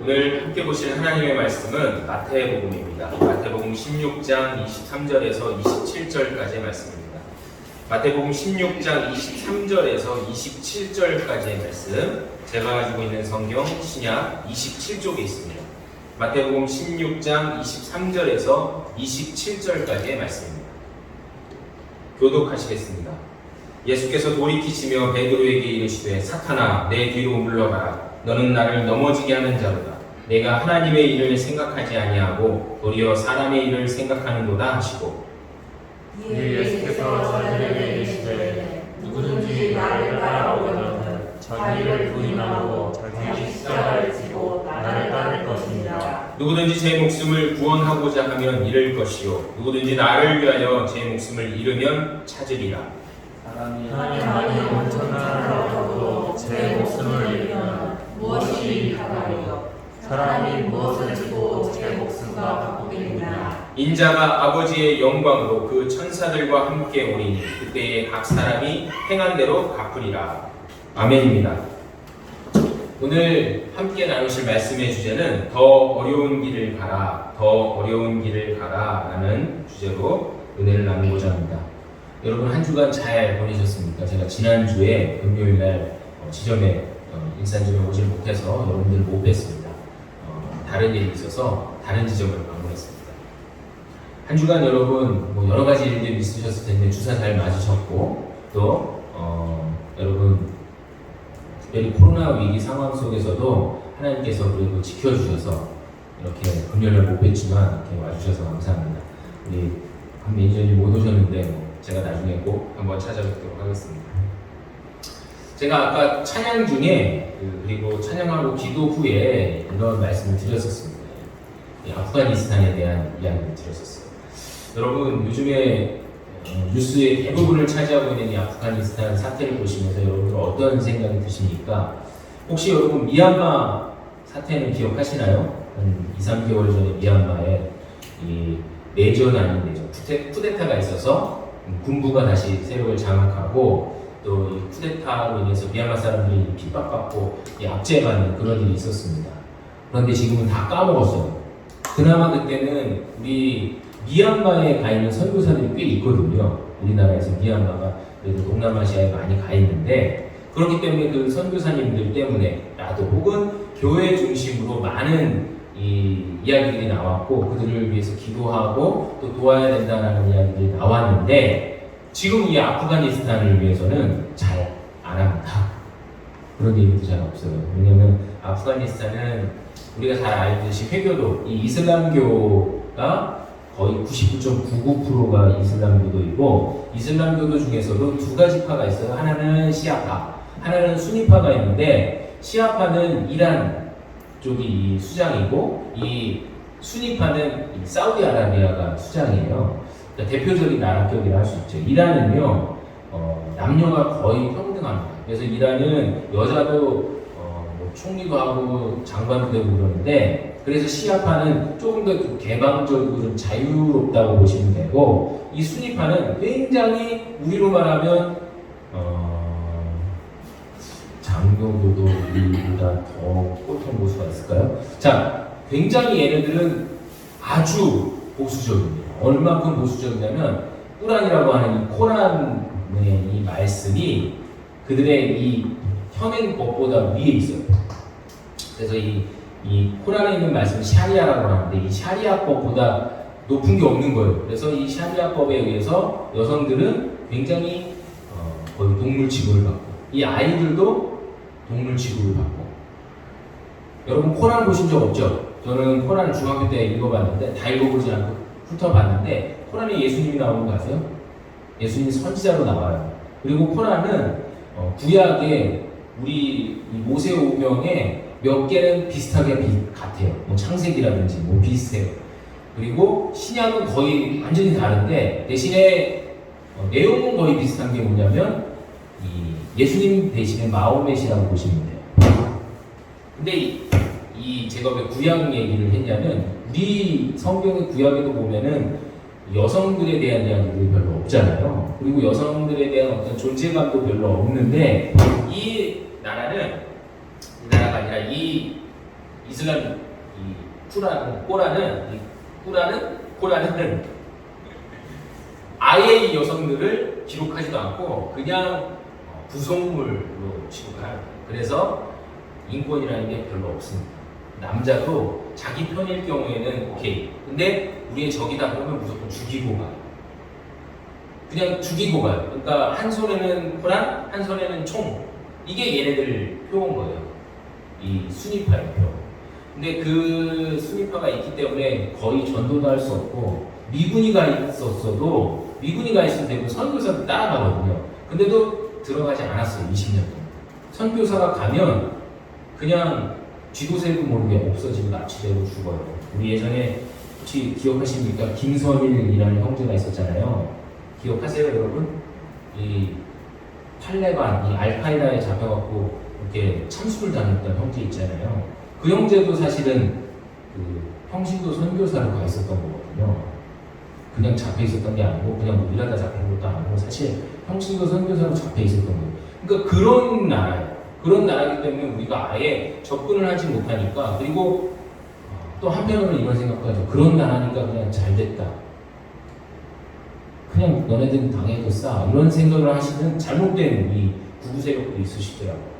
오늘 함께 보실 하나님의 말씀은 마태복음입니다. 마태복음 16장 23절에서 27절까지의 말씀입니다. 마태복음 16장 23절에서 27절까지의 말씀, 제가 가지고 있는 성경 신약 27쪽에 있습니다. 마태복음 16장 23절에서 27절까지의 말씀입니다. 교독하시겠습니다. 예수께서 돌이키시며 베드로에게 이르시되 사탄아 내 뒤로 물러가라. 너는 나를 넘어지게 하는 자로다. 내가 하나님의 일을 생각하지 아니하고 도리어 사람의 일을 생각하는도다 하시고, 예수께서 저들에게 이르시되 누구든지 나를 따라오려면 자기를 부인하고 자기 십자가를 지고 나를 따를 것이니라. 누구든지 제 목숨을 구원하고자 하면 잃을 것이요 누구든지 나를 위하여 제 목숨을 잃으면 찾으리라. 하나님 온천하를 얻어도 제 목숨을 잃으면 무엇이 유익하리요? 사람이 무엇을 주고 제 목숨과 바꾸겠느냐? 인자가 아버지의 영광으로 그 천사들과 함께 오리니 그때에 각 사람이 행한 대로 갚으리라. 아멘입니다. 오늘 함께 나누실 말씀의 주제는 더 어려운 길을 가라, 더 어려운 길을 가라 라는 주제로 은혜를 나누고자 합니다. 여러분 한 주간 잘 보내셨습니까? 제가 지난주에 금요일날 지점에 일산점에 오질 못해서 여러분들을 못 뵀습니다. 다른 일이 있어서 다른 지점을 방문했습니다. 한 주간 여러분 여러 가지 일들이 있으셨을 텐데 주사 잘 맞으셨고 또 여러분 특별히 코로나 위기 상황 속에서도 하나님께서 그래도 지켜주셔서 이렇게 금요일날 못 뵀지만 이렇게 와주셔서 감사합니다. 우리 한 매니저님 못 오셨는데 제가 나중에 꼭 한번 찾아뵙도록 하겠습니다. 제가 아까 찬양 중에 그리고 찬양하고 기도 후에 이런 말씀을 드렸었습니다. 아프가니스탄에 대한 이야기를 드렸었어요. 여러분 요즘에 뉴스의 대부분을 차지하고 있는 이 아프가니스탄 사태를 보시면서 여러분들 어떤 생각이 드십니까? 혹시 여러분 미얀마 사태는 기억하시나요? 한 2, 3개월 전에 미얀마에 이 내전 아닌 내전, 쿠데타가 있어서 군부가 다시 세력을 장악하고 또 이 쿠데타로 인해서 미얀마 사람들이 핍박받고 압제받는 그런 일이 있었습니다. 그런데 지금은 다 까먹었어요. 그나마 그때는 우리 미얀마에 가 있는 선교사들이 꽤 있거든요. 우리나라에서 미얀마가 그래도 동남아시아에 많이 가 있는데 그렇기 때문에 그 선교사님들 때문에라도 혹은 교회 중심으로 많은 이 이야기들이 나왔고 그들을 위해서 기도하고 또 도와야 된다는 이야기들이 나왔는데 지금 이 아프가니스탄을 위해서는 잘 안 합니다. 그런 얘기도 잘 없어요. 왜냐하면 아프가니스탄은 우리가 잘 알듯이 회교도 이 이슬람교가 거의 99.99%가 이슬람교도이고 이슬람교도 중에서도 두 가지 파가 있어요. 하나는 시아파, 하나는 수니파가 있는데 시아파는 이란 쪽이 수장이고 이 수니파는 사우디아라비아가 수장이에요. 그러니까 대표적인 나라격이라 할 수 있죠. 이란은요 남녀가 거의 평등합니다. 그래서 이란은 여자도 총리도 하고 장관도 되고 그러는데 그래서 시아파는 조금 더 개방적이고 좀 자유롭다고 보시면 되고 이 수니파는 굉장히 우리로 말하면 장교도도 우리보다 더 꼴통 보수가 있을까요? 자, 굉장히 얘네들은 아주 보수적입니다. 얼마큼 보수적이냐면 꾸란이라고 하는 이 코란의 이 말씀이 그들의 이 현행법보다 위에 있어요. 그래서 이 코란에 있는 말씀은 샤리아라고 하는데 이 샤리아법보다 높은 게 없는 거예요. 그래서 이 샤리아법에 의해서 여성들은 굉장히 거의 동물 취급을 받고 이 아이들도 동물 취급을 받고 여러분 코란 보신 적 없죠? 저는 코란 중학교 때 읽어봤는데 다 읽어보지 않고 훑어봤는데 코란에 예수님이 나오는 거 아세요? 예수님이 선지자로 나와요. 그리고 코란은 구약에 우리 모세오경에 몇 개는 비슷하게 같아요. 뭐 창세기라든지 뭐 비슷해요. 그리고 신약은 거의 완전히 다른데 대신에 내용은 거의 비슷한 게 뭐냐면 예수님 대신에 마호멧이라고 보시면 돼요. 근데 제가 왜 구약 얘기를 했냐면 우리 성경의 구약에도 보면은 여성들에 대한 이야기들이 별로 없잖아요. 그리고 여성들에 대한 어떤 존재감도 별로 없는데 이 나라가 아니라 이 이슬람 이 꼬란은 아예 이 여성들을 기록하지도 않고 그냥 부속물로 취급해요. 그래서 인권이라는 게 별로 없습니다. 남자도 자기 편일 경우에는 오케이. 근데 우리의 적이다 그러면 무조건 죽이고 가요. 그냥 죽이고 가요. 그러니까 한 손에는 코란, 한 손에는 총. 이게 얘네들 표인 거예요. 이 순위파의 표. 근데 그 순위파가 있기 때문에 거의 전도도 할 수 없고 미군이가 있었어도 미군이가 있을 때도 선교사도 따라가거든요. 근데도 들어가지 않았어요. 20년 동안. 선교사가 가면 그냥 쥐도새도 모르게 없어지고 납치되고 죽어요. 우리 예전에 혹시 기억하십니까? 김선일이라는 형제가 있었잖아요. 기억하세요, 여러분? 이 탈레반, 이 알카이다에 잡혀갖고 이렇게 참수를 당했던 형제 있잖아요. 그 형제도 사실은 그 평신도 선교사로 가 있었던 거거든요. 그냥 잡혀 있었던 게 아니고 그냥 뭐 일하다 잡힌 것도 아니고 사실 평신도 선교사로 잡혀 있었던 거예요. 그러니까 그런 나라예요. 그런 나라이기 때문에 우리가 아예 접근을 하지 못하니까 그리고 또 한편으로는 이런 생각도 하죠. 그런 나라니까 그냥 잘 됐다. 그냥 너네들은 당해도 싸. 이런 생각을 하시는 잘못된 이 구구 세력도 있으시더라고요.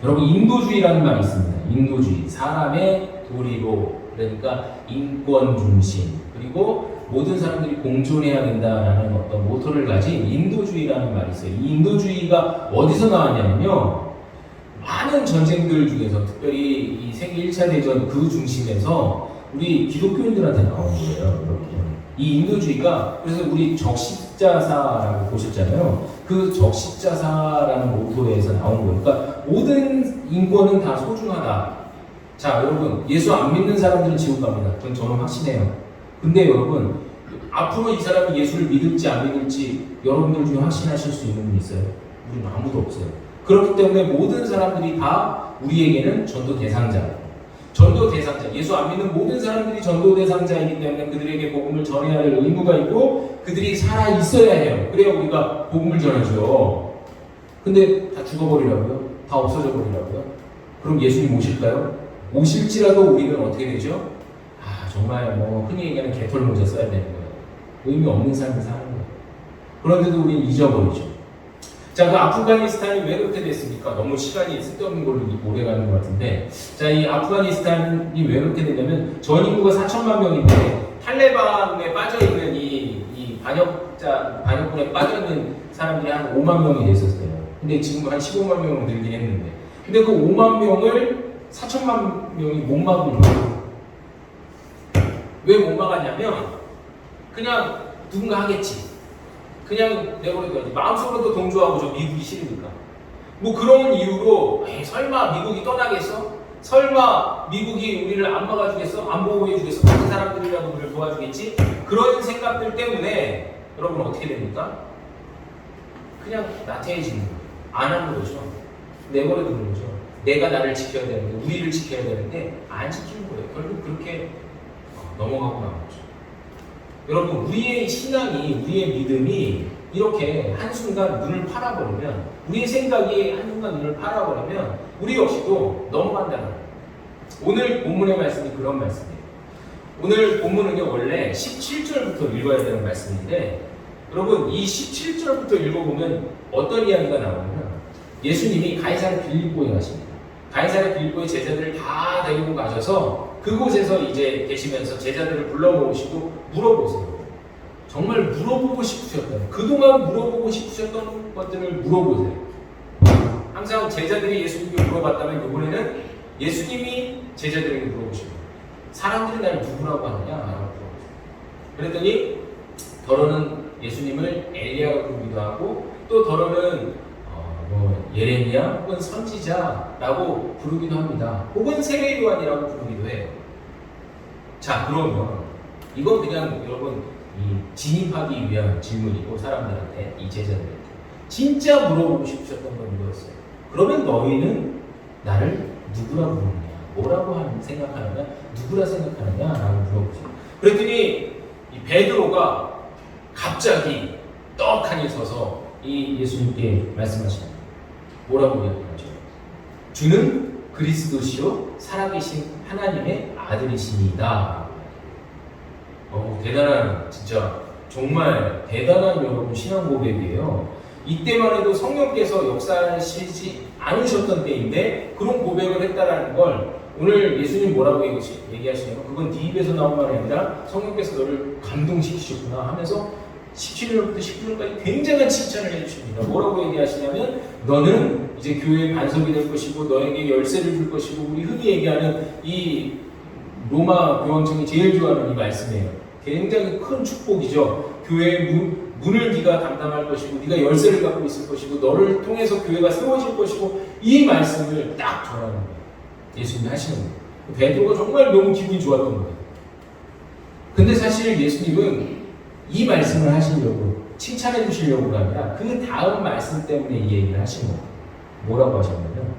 여러분 인도주의라는 말이 있습니다. 인도주의. 사람의 도리로 그러니까 인권 중심 그리고 모든 사람들이 공존해야 된다라는 어떤 모토를 가진 인도주의라는 말이 있어요. 이 인도주의가 어디서 나왔냐면요. 많은 전쟁들 중에서 특별히 이 세계 1차 대전 그 중심에서 우리 기독교인들한테 나온 거예요. 이렇게. 이 인도주의가 그래서 우리 적십자사라고 보셨잖아요. 그 적십자사라는 모토에서 나온 거예요. 그러니까 모든 인권은 다 소중하다. 자, 여러분 예수 안 믿는 사람들은 지옥 갑니다. 저는 확신해요. 근데 여러분 앞으로 이 사람이 예수를 믿을지 안 믿을지 여러분들 중에 확신하실 수 있는 분 있어요? 우리는 아무도 없어요. 그렇기 때문에 모든 사람들이 다 우리에게는 전도 대상자예요. 전도 대상자, 예수 안 믿는 모든 사람들이 전도 대상자이기 때문에 그들에게 복음을 전해야 할 의무가 있고 그들이 살아 있어야 해요. 그래야 우리가 복음을 전하죠. 근데 다 죽어버리라고요? 다 없어져 버리라고요? 그럼 예수님 오실까요? 오실지라도 우리는 어떻게 되죠? 아 정말 뭐 흔히 얘기하는 개털 모자 써야 되는 거예요. 의미 없는 삶을 사는 거예요. 그런데도 우리는 잊어버리죠. 자, 그 아프가니스탄이 왜 그렇게 됐습니까? 너무 시간이 쓸데없는 걸로 오래 가는 것 같은데, 자, 이 아프가니스탄이 왜 그렇게 되냐면 전 인구가 4천만 명인데 탈레반에 빠져있는 이 반역군에 빠져있는 사람들이 한 5만 명이 됐었어요. 근데 지금 한 15만 명으로 늘긴 했는데, 근데 그 5만 명을 4천만 명이 못 막은 거예요. 왜 못 막았냐면 그냥 누군가 하겠지. 그냥 내버려둬야지. 마음속으로도 동조하고 저 미국이 싫으니까. 뭐 그런 이유로 설마 미국이 떠나겠어? 설마 미국이 우리를 안 막아주겠어? 안 보호해주겠어? 다른 사람들이라도 우리를 도와주겠지? 그런 생각들 때문에 여러분 어떻게 됩니까? 그냥 나태해지는 거예요. 안 하는 거죠. 내버려두는 거죠. 내가 나를 지켜야 되는데 우리를 지켜야 되는데 안 지키는 거예요. 결국 그렇게 넘어가고 나온 거죠. 여러분 우리의 신앙이 우리의 믿음이 이렇게 한순간 눈을 팔아버리면 우리의 생각이 한순간 눈을 팔아버리면 우리 역시도 넘어간다는 거예요. 오늘 본문의 말씀이 그런 말씀이에요. 오늘 본문은요 원래 17절부터 읽어야 되는 말씀인데 여러분 이 17절부터 읽어보면 어떤 이야기가 나오냐면 예수님이 가이사랴 빌립보에 가십니다. 가이사랴 빌립보의 제자들을 다 데리고 가셔서 그곳에서 이제 계시면서 제자들을 불러 모으시고 물어보세요. 정말 물어보고 싶으셨던 그동안 물어보고 싶으셨던 것들을 물어보세요. 항상 제자들이 예수님께 물어봤다면 이번에는 예수님이 제자들에게 물어보시고 사람들이 날 누구라고 하느냐 라고 물어보세요. 그랬더니 더러는 예수님을 엘리야가 부르기도 하고 또 더러는 예레미야 혹은 선지자라고 부르기도 합니다. 혹은 세례 요한이라고 부르기도 해요. 자, 그러면 이건 그냥 여러분 이 진입하기 위한 질문이고 사람들한테 이 제자들한테 진짜 물어보고 싶으셨던 건 이거였어요. 그러면 너희는 나를 누구라고 부르느냐, 뭐라고 생각하느냐, 누구라 생각하느냐라고 물어보세요. 그랬더니 이 베드로가 갑자기 떡하니 서서 이 예수님께 말씀하십니다. 뭐라고 이야기하죠? 주는 그리스도시요 살아계신 하나님의 아들이시니다. 대단한, 진짜 정말 대단한 여러분 신앙 고백이에요. 이때만 해도 성령께서 역사하시지 않으셨던 때인데 그런 고백을 했다라는 걸 오늘 예수님 뭐라고 얘기하시냐면 그건 네 입에서 나온 말이 아니라 성령께서 너를 감동시키셨구나 하면서 17절부터 19절까지 굉장한 칭찬을 해주십니다. 뭐라고 얘기하시냐면 너는 이제 교회의 반석이 될 것이고 너에게 열쇠를 줄 것이고, 우리 흔히 얘기하는 이 로마 교황청이 제일 좋아하는 이 말씀이에요. 굉장히 큰 축복이죠. 교회의 문을 네가 담당할 것이고 네가 열쇠를 갖고 있을 것이고 너를 통해서 교회가 세워질 것이고, 이 말씀을 딱 전하는 거예요. 예수님이 하시는 거예요. 베드로가 정말 너무 기분이 좋았던 거예요. 근데 사실 예수님은 이 말씀을 하시려고, 칭찬해 주시려고가 아니라 그 다음 말씀 때문에 이 얘기를 하신 거예요. 뭐라고 하셨냐면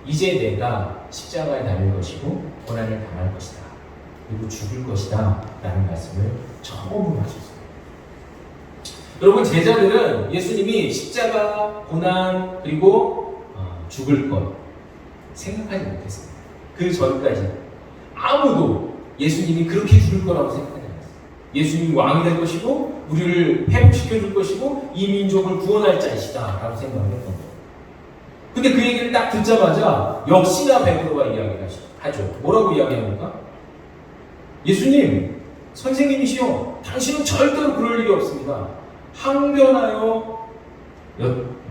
이제 내가 십자가에 달릴 것이고 고난을 당할 것이다. 그리고 죽을 것이다. 라는 말씀을 처음으로 하셨어요. 여러분, 제자들은 예수님이 십자가, 고난, 그리고 죽을 것 생각하지 못했어요. 그 전까지 아무도 예수님이 그렇게 죽을 거라고 생각하지 않았어요. 예수님이 왕이 될 것이고 우리를 회복시켜 줄 것이고 이 민족을 구원할 자이시다 라고 생각을 했던 거예요. 근데 그 얘기를 딱 듣자마자 역시나 베드로가 이야기를 하죠. 뭐라고 이야기합니까? 예수님, 선생님이시여, 당신은 절대로 그럴 일이 없습니다. 항변하여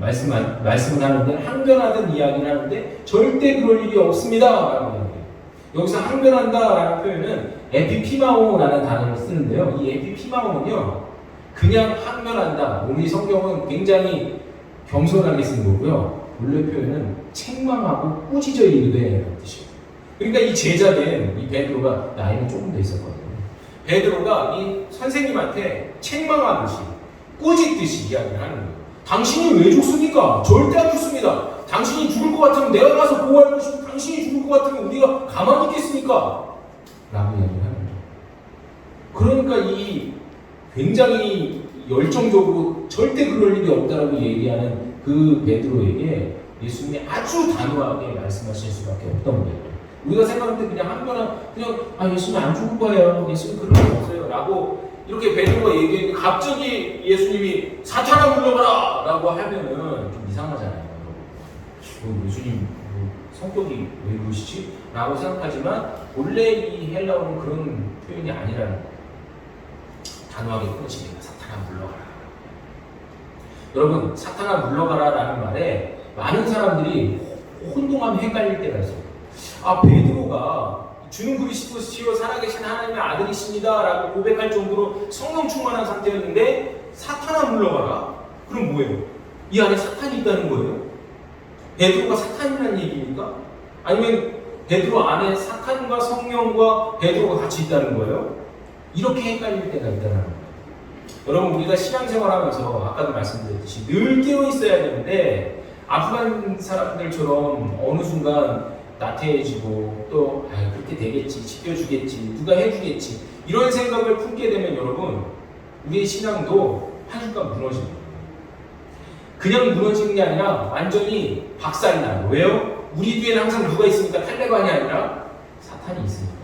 말씀을 하는데, 항변하던 이야기를 하는데 절대 그럴 일이 없습니다 라고 이야기해요. 여기서 항변한다 라는 표현은 에피피마오라는 단어를 쓰는데요. 이 에피피마오는요, 그냥 항변한다, 우리 성경은 굉장히 겸손하게 쓴 거고요. 원래 표현은 책망하고 꾸짖어 이르되 라는 뜻이에요. 그러니까 이 제자된 이 베드로가 나이는 조금 더 있었거든요. 베드로가 이 선생님한테 책망하듯이 꾸짖듯이 이야기를 하는 거예요. 당신이 왜 죽습니까? 절대 안 죽습니다. 당신이 죽을 것 같으면 내가 가서 보호할 것이고, 당신이 죽을 것 같으면 우리가 가만히 있겠습니까? 라고 이야기를 하는 거예요. 그러니까 이 굉장히 열정적으로 절대 그럴 일이 없다라고 얘기하는 그 베드로에게 예수님이 아주 단호하게 말씀하실 수밖에 없던 거예요. 우리가 생각할 때 그냥 그냥 예수님 안 죽을 거예요, 예수님 그럴 일 없어요 라고 이렇게 베드로가 얘기했는데 갑자기 예수님이 사탄아 물러가라 라고 하면은 좀 이상하잖아요. 예수님 성격이 왜 그러시지? 라고 생각하지만 원래 이 헬라어는 그런 표현이 아니라는 거예요. 단호하게 끊으시니까 사탄아 물러가라. 여러분, 사탄아 물러가라 라는 말에 많은 사람들이 혼동하면 헷갈릴 때가 있어요. 베드로가 주는 그리스도시요 살아계신 하나님의 아들이십니다 라고 고백할 정도로 성령 충만한 상태였는데 사탄아 물러가라? 그럼 뭐예요? 이 안에 사탄이 있다는 거예요? 베드로가 사탄이라는 얘기입니까? 아니면 베드로 안에 사탄과 성령과 베드로가 같이 있다는 거예요? 이렇게 헷갈릴 때가 있다는 거예요. 여러분, 우리가 신앙생활하면서 아까도 말씀드렸듯이 늘 깨어 있어야 되는데 아프간 사람들처럼 어느 순간 나태해지고 또 그렇게 되겠지, 지켜주겠지, 누가 해주겠지 이런 생각을 품게 되면 여러분, 우리의 신앙도 한순간 무너집니다. 그냥 무너지는 게 아니라 완전히 박살이 나요. 왜요? 우리 뒤에는 항상 누가 있으니까 탈레반이 아니라 사탄이 있으니까.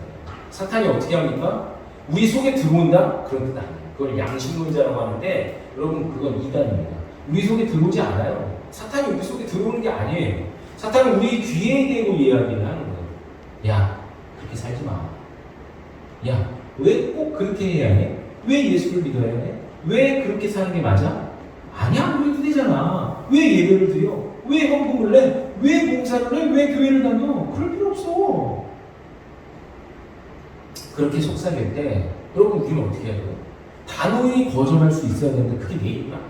사탄이 어떻게 합니까? 우리 속에 들어온다? 그런 뜻 아니에요. 그걸 양심론자라고 하는데 여러분, 그건 이단입니다. 우리 속에 들어오지 않아요. 사탄이 우리 속에 들어오는 게 아니에요. 사탄은 우리 귀에 대고 이야기를 하는 거예요. 야, 그렇게 살지 마. 야, 왜 꼭 그렇게 해야 해? 왜 예수를 믿어야 해? 왜 그렇게 사는 게 맞아? 아니야, 그래도 되잖아. 왜 예배를 드려? 왜 헌금을 내? 왜 봉사를 해? 왜 교회를 다녀? 그럴 필요 없어. 그렇게 속삭일 때 여러분, 우리는 어떻게 해야 돼요? 단호히 거절할 수 있어야 되는데 그게 내 얘기가 안 돼요.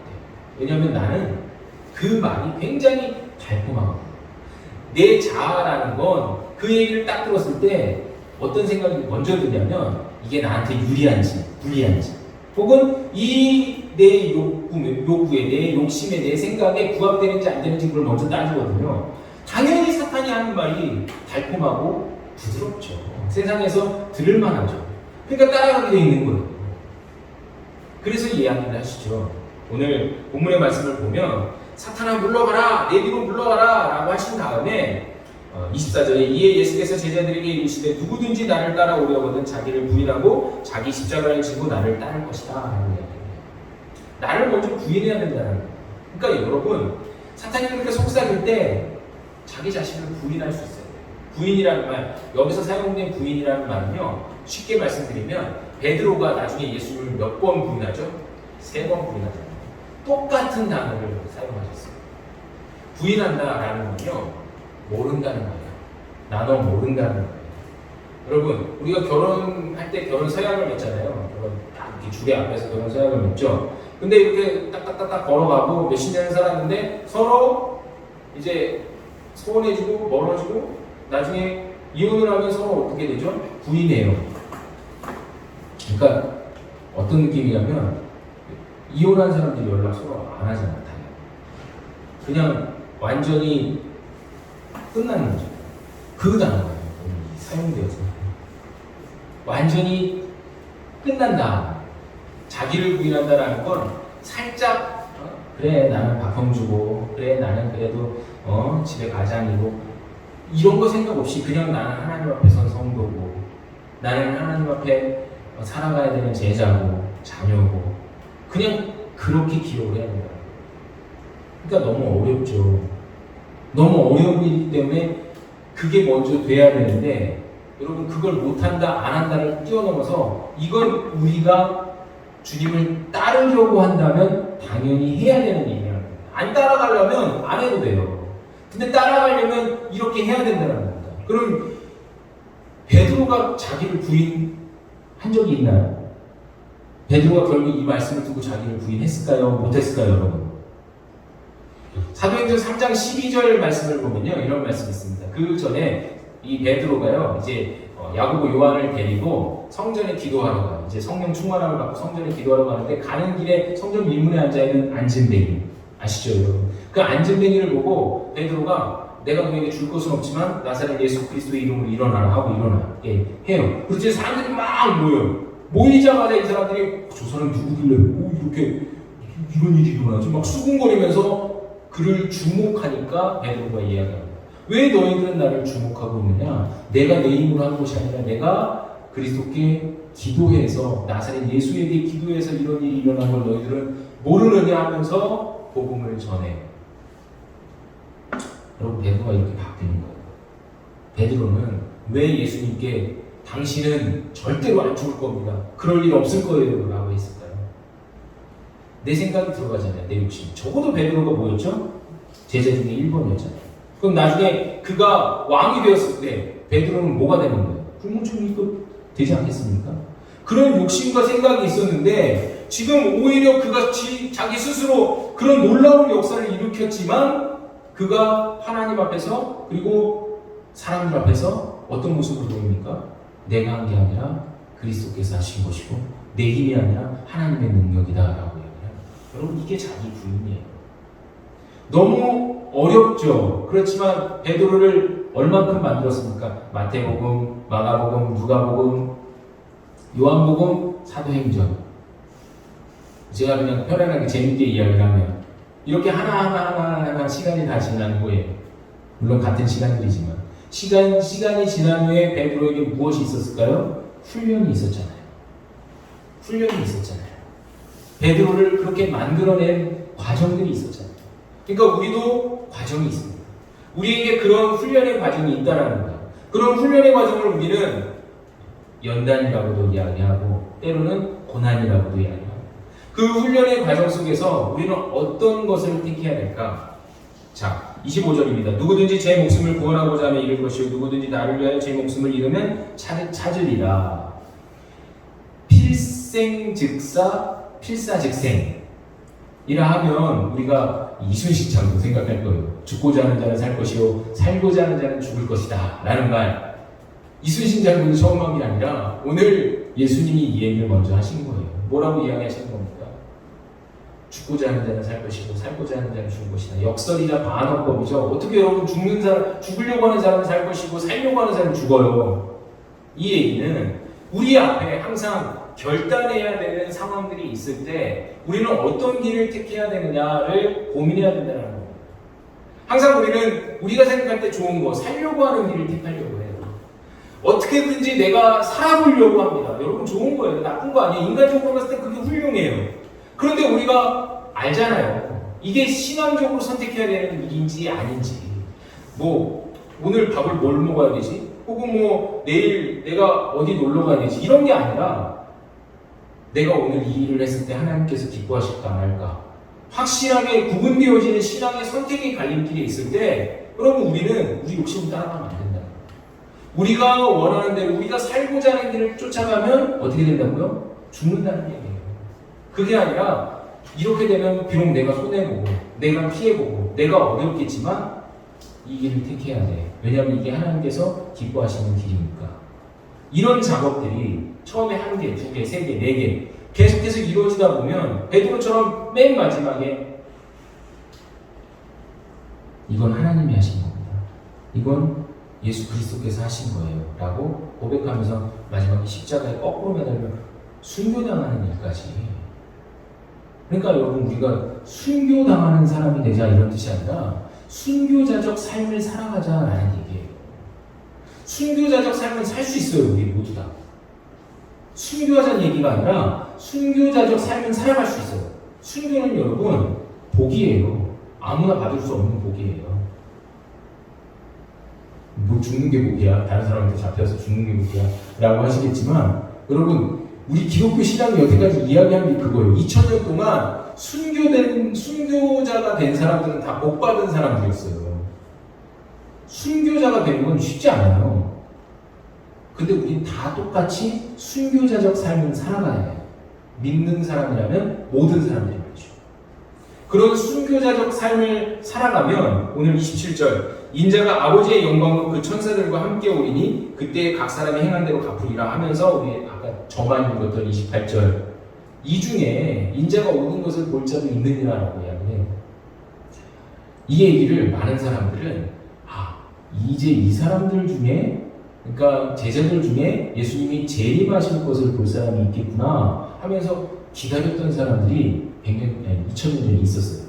왜냐하면 나는 그 말이 굉장히 달콤하거든요. 내 자아라는 건 그 얘기를 딱 들었을 때 어떤 생각이 먼저 드냐면 이게 나한테 유리한지 불리한지, 혹은 이 내 욕구에, 내 욕심에, 내 생각에 부합되는지 안 되는지 그걸 먼저 따지거든요. 당연히 사탄이 하는 말이 달콤하고 부드럽죠. 세상에서 들을만하죠. 그러니까 따라가게 돼 있는 거예요. 그래서 이야기를 하시죠. 오늘 본문의 말씀을 보면 사탄아 물러가라, 내 뒤로 물러가라 라고 하신 다음에 24절에 이에 예수께서 제자들에게 이르시되 누구든지 나를 따라오려거든 자기를 부인하고 자기 십자가를 지고 나를 따를 것이다 라고 이야기해요. 나를 먼저 부인해야 된다는 거예요. 그러니까 여러분, 사탄이 그렇게 속삭일 때 자기 자신을 부인할 수 있어요. 부인이라는 말, 여기서 사용된 부인이라는 말은요, 쉽게 말씀드리면 베드로가 나중에 예수를 몇 번 부인하죠? 3번 부인하잖아요. 똑같은 단어를 사용하셨어요. 부인한다라는 건요, 모른다는 거예요. 나너 모른다는 거예요. 여러분, 우리가 결혼할 때 결혼 서약을 맺잖아요. 결혼 딱 이렇게 주례 앞에서 결혼 서약을 맺죠. 근데 이렇게 딱딱딱딱 걸어가고 몇십 년을 살았는데 서로 이제 소원해지고 멀어지고 나중에 이혼을 하면 서로 어떻게 되죠? 부인해요. 그러니까 어떤 느낌이냐면 이혼한 사람들이 연락 서로 안 하지 않아요. 그냥 완전히 끝나는 거죠. 그 단어가 사용되어서 완전히 끝난다. 자기를 부인한다라는 건 살짝 그래 나는 밥형 주고 그래 나는 그래도 집에 가장이고 이런 거 생각 없이 그냥 나는 하나님 앞에 선 성도고 나는 하나님 앞에 살아가야 되는 제자고 자녀고 그냥 그렇게 기억을 해야 된다. 그러니까 너무 어렵죠. 너무 어려운 일이기 때문에 그게 먼저 돼야 되는데 여러분 그걸 못한다 안 한다를 뛰어넘어서 이건 우리가 주님을 따르려고 한다면 당연히 해야 되는 일이야. 안 따라가려면 안 해도 돼요. 근데 따라가려면 이렇게 해야 된다는 겁니다. 그럼 베드로가 자기를 부인한 적이 있나요? 베드로가 결국 이 말씀을 두고 자기를 부인했을까요? 못했을까요, 여러분? 사도행전 3장 12절 말씀을 보면요, 이런 말씀이 있습니다. 그 전에 이 베드로가요, 이제 야고보 요한을 데리고 성전에 기도하러 가요. 이제 성령 충만함을 받고 성전에 기도하러 가는데 가는 길에 성전 밀문에 앉아 있는 안진뱅이 아시죠, 여러분? 그 안진뱅이를 보고 베드로가 내가 너에게 줄 것은 없지만 나사렛 예수 그리스도의 이름으로 일어나라 하고 일어나게 해요. 그래서 사람들이 막 모여요. 모이자마자 이 사람들이 저 사람 누구길래 이렇게 이런 일이 일어나지? 막 수군거리면서 그를 주목하니까 베드로가 이야기합니다. 왜 너희들은 나를 주목하고 있느냐? 내가 내 힘으로 한 것이 아니라 내가 그리스도께 기도해서 나사렛 예수에게 기도해서 이런 일이 일어난 걸 너희들은 모르느냐 하면서 복음을 전해요. 여러분 베드로가 이렇게 바뀌는 거예요. 베드로는 왜 예수님께 당신은 절대로 안 죽을 겁니다. 그럴 일 없을 거예요 라고 했을까요? 내 생각이 들어가잖아요. 내 욕심. 적어도 베드로가 뭐였죠? 제자 중에 1번이었잖아요. 그럼 나중에 그가 왕이 되었을 때 베드로는 뭐가 되는 거예요? 국무총리급 되지 않겠습니까? 그런 욕심과 생각이 있었는데 지금 오히려 그가 자기 스스로 그런 놀라운 역사를 일으켰지만 그가 하나님 앞에서 그리고 사람들 앞에서 어떤 모습으로 보입니까? 내가 한 게 아니라 그리스도께서 하신 것이고 내 힘이 아니라 하나님의 능력이다 라고 얘기해요. 여러분 이게 자기 부인이에요. 너무 어렵죠. 그렇지만 베드로를 얼만큼 만들었습니까? 마태복음, 마가복음, 누가복음, 요한복음, 사도행전. 제가 그냥 편안하게 재밌게 이야기를 하면 이렇게 하나하나 시간이 다 지난 후에 물론 같은 시간들이지만 시간이 지난 후에 베드로에게 무엇이 있었을까요? 훈련이 있었잖아요. 훈련이 있었잖아요. 베드로를 그렇게 만들어낸 과정들이 있었잖아요. 그러니까 우리도 과정이 있습니다. 우리에게 그런 훈련의 과정이 있다는 거예요. 그런 훈련의 과정을 우리는 연단이라고도 이야기하고 때로는 고난이라고도 이야기하고 그 훈련의 과정 속에서 우리는 어떤 것을 택해야 될까? 자, 25절입니다. 누구든지 제 목숨을 구원하고자 하면 잃을 것이요 누구든지 나를 위하여 제 목숨을 잃으면 찾으리라. 필생즉사 필사즉생 이라 하면 우리가 이순신 장도 생각할 거예요. 죽고자 하는 자는 살 것이요 살고자 하는 자는 죽을 것이다 라는 말. 이순신 장군이 처음 한 게 아니라 오늘 예수님이 이 얘기를 먼저 하신 거예요. 뭐라고 이야기하시는 겁니까? 죽고자 하는 자는 살 것이고 살고자 하는 자는 죽을 것이다. 역설이자 반어법이죠. 어떻게 여러분 죽으려고 하는 사람은 살 것이고 살려고 하는 사람은 죽어요. 이 얘기는 우리 앞에 항상 결단해야 되는 상황들이 있을 때 우리는 어떤 길을 택해야 되느냐를 고민해야 된다는 겁니다. 항상 우리는 우리가 생각할 때 좋은 거, 살려고 하는 길을 택하려고 해요. 어떻게든지 내가 살아보려고 합니다. 여러분 좋은 거예요. 나쁜 거 아니에요. 인간적으로 봤을 때 그게 훌륭해요. 그런데 우리가 알잖아요. 이게 신앙적으로 선택해야 되는 일인지 아닌지. 뭐 오늘 밥을 뭘 먹어야 되지? 혹은 뭐 내일 내가 어디 놀러 가야 되지? 이런 게 아니라 내가 오늘 이 일을 했을 때 하나님께서 기뻐하실까 안 할까? 확실하게 구분되어지는 신앙의 선택의 갈림길에 있을 때 여러분 우리는 우리 욕심을 따라가면 안 된다. 우리가 원하는 대로 우리가 살고자 하는 길을 쫓아가면 어떻게 된다고요? 죽는다는 얘기예요. 그게 아니라 이렇게 되면 비록 내가 손해보고 내가 피해보고 내가 어렵겠지만 이 길을 택해야 돼. 왜냐하면 이게 하나님께서 기뻐하시는 길이니까. 이런 작업들이 처음에 1개, 2개, 3개, 4개 계속해서 이루어지다 보면 베드로처럼 맨 마지막에 이건 하나님이 하신 겁니다. 이건 예수 그리스도께서 하신 거예요. 라고 고백하면서 마지막에 십자가에 거꾸로 매달려 순교당하는 일까지. 그러니까 여러분 우리가 순교당하는 사람이 되자 이런 뜻이 아니라 순교자적 삶을 살아가자라는 얘기예요. 순교자적 삶을 살 수 있어요. 우리 모두 다. 순교하자는 얘기가 아니라 순교자적 삶을 살아갈 수 있어요. 순교는 여러분 복이에요. 아무나 받을 수 없는 복이에요. 뭐 죽는 게 복이야. 다른 사람한테 잡혀서 죽는 게 복이야. 라고 하시겠지만 여러분 우리 기독교 신앙이 여태까지 이야기한 게 그거예요. 2000년 동안 순교자가 된 사람들은 다 복받은 사람들이었어요. 순교자가 되는 건 쉽지 않아요. 근데 우린 다 똑같이 순교자적 삶을 살아가야 해요. 믿는 사람이라면 모든 사람들이 말이죠. 그런 순교자적 삶을 살아가면 오늘 27절 인자가 아버지의 영광으로 그 천사들과 함께 오리니 그때 각 사람이 행한 대로 갚으리라 하면서 우리 아까 저만 읽었던 28절 이 중에 인자가 오는 것을 볼 자도 있느니라라고 이야기해요. 이 얘기를 많은 사람들은 이제 이 사람들 중에 그러니까 제자들 중에 예수님이 재림하실 것을 볼 사람이 있겠구나 하면서 기다렸던 사람들이 2000년 전에 있었어요.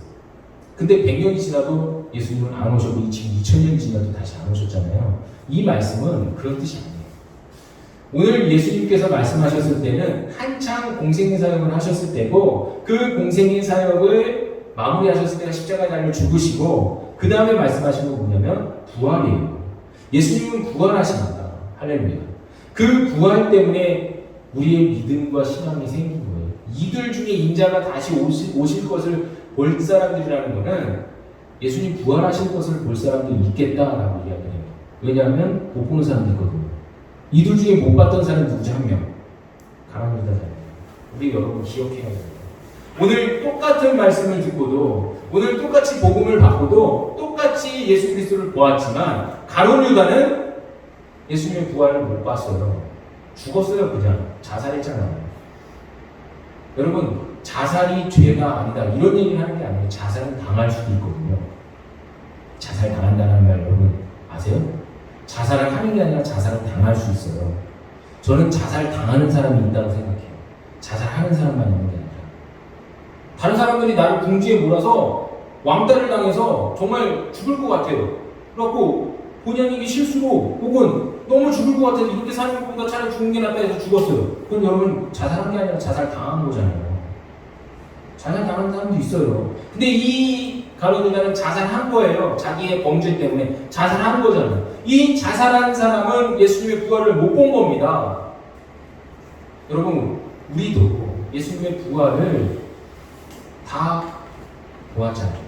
근데 100년이 지나도 예수님은 안 오셨고 지금 2000년이 지나도 다시 안 오셨잖아요. 이 말씀은 그런 뜻이 아니에요. 오늘 예수님께서 말씀하셨을 때는 한창 공생의 사역을 하셨을 때고 그 공생의 사역을 마무리하셨을 때가 십자가에 달려 죽으시고 그 다음에 말씀하신 건 뭐냐면 부활이에요. 예수님은 부활하십니다. 할렐루야. 그 부활 때문에 우리의 믿음과 신앙이 생긴 거예요. 이들 중에 인자가 다시 오실 것을 볼 사람들이라는 것은 예수님 부활하실 것을 볼 사람들이 있겠다라고 이야기해요. 왜냐하면 못 보는 사람들이거든요. 이들 중에 못 봤던 사람이 누구지? 한 명. 가나안 유다잖아요. 우리 여러분 기억해야 돼요. 오늘 똑같은 말씀을 듣고도 오늘 똑같이 복음을 받고도 똑같이 예수 그리스도를 보았지만 가룟 유다는 예수님의 부활을 못 봤어요. 죽었어요. 그냥 자살했잖아요. 여러분 자살이 죄가 아니다 이런 얘기를 하는 게 아니에요. 자살은 당할 수도 있거든요. 자살 당한다는 말 여러분 아세요? 자살을 하는 게 아니라 자살은 당할 수 있어요. 저는 자살 당하는 사람이 있다고 생각해요. 자살하는 사람만 있는 게 아니라 다른 사람들이 나를 궁지에 몰아서 왕따를 당해서 정말 죽을 것 같아요. 그래갖고 본의 아니게 실수로 혹은 너무 죽을 것 같아서 이렇게 사는 것보다 차라리 죽는 게 낫다 해서 죽었어요. 그럼 여러분 자살한 게 아니라 자살 당한 거잖아요. 자살 당한 사람도 있어요. 근데 이 가룟 유다는 자살한 거예요. 자기의 범죄 때문에 자살한 거잖아요. 이 자살한 사람은 예수님의 부활을 못 본 겁니다. 여러분 우리도 예수님의 부활을 다 보았잖아요.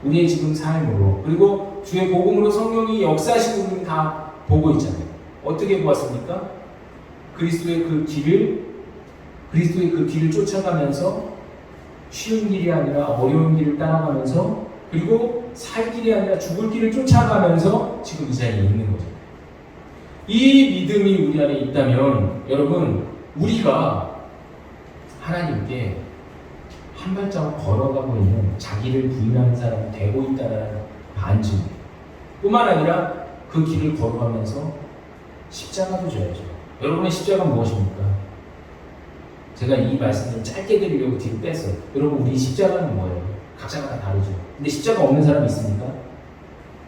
우리의 지금 삶으로 그리고 주의 복음으로 성령이 역사하시는 우리는 다 보고 있잖아요. 어떻게 보았습니까? 그리스도의 그 길을 쫓아가면서 쉬운 길이 아니라 어려운 길을 따라가면서 그리고 살 길이 아니라 죽을 길을 쫓아가면서 지금 이 자리에 있는 거죠. 이 믿음이 우리 안에 있다면 여러분 우리가 하나님께 한 발자국 걸어가고 있는 자기를 부인하는 사람이 되고 있다는 반증 뿐만 아니라 그 길을 걸어가면서 십자가도 져야죠. 여러분의 십자가는 무엇입니까? 제가 이 말씀을 짧게 드리려고 뒤로 뺐어요. 여러분 우리 십자가는 뭐예요? 각자가 다 다르죠. 근데 십자가 없는 사람이 있습니까?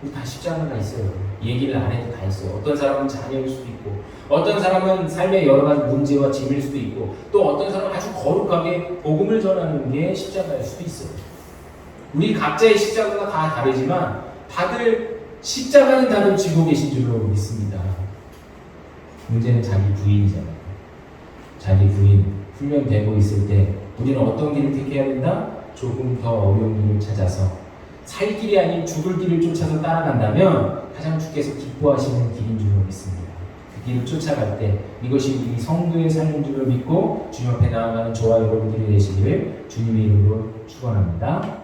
우리 다 십자가가 있어요. 얘기를 안 해도 다 있어요. 어떤 사람은 자녀일 수도 있고, 어떤 사람은 삶의 여러 가지 문제와 짐일 수도 있고, 또 어떤 사람은 아주 거룩하게 복음을 전하는 게 십자가일 수도 있어요. 우리 각자의 십자가가 다 다르지만 다들 십자가는 다들 쥐고 계신 줄로 믿습니다. 문제는 자기 부인이잖아요. 자기 부인 훈련되고 있을 때 우리는 어떤 길을 택해야 된다? 조금 더 어려운 길을 찾아서 살 길이 아닌 죽을 길을 쫓아서 따라간다면 가장 주께서 기뻐하시는 길인 줄로 믿습니다. 그 길을 쫓아갈 때 이것이 우리 성도의 삶인 줄로 믿고 주님 앞에 나아가는 저와 여러분들이 되시기를 주님의 이름으로 축원합니다.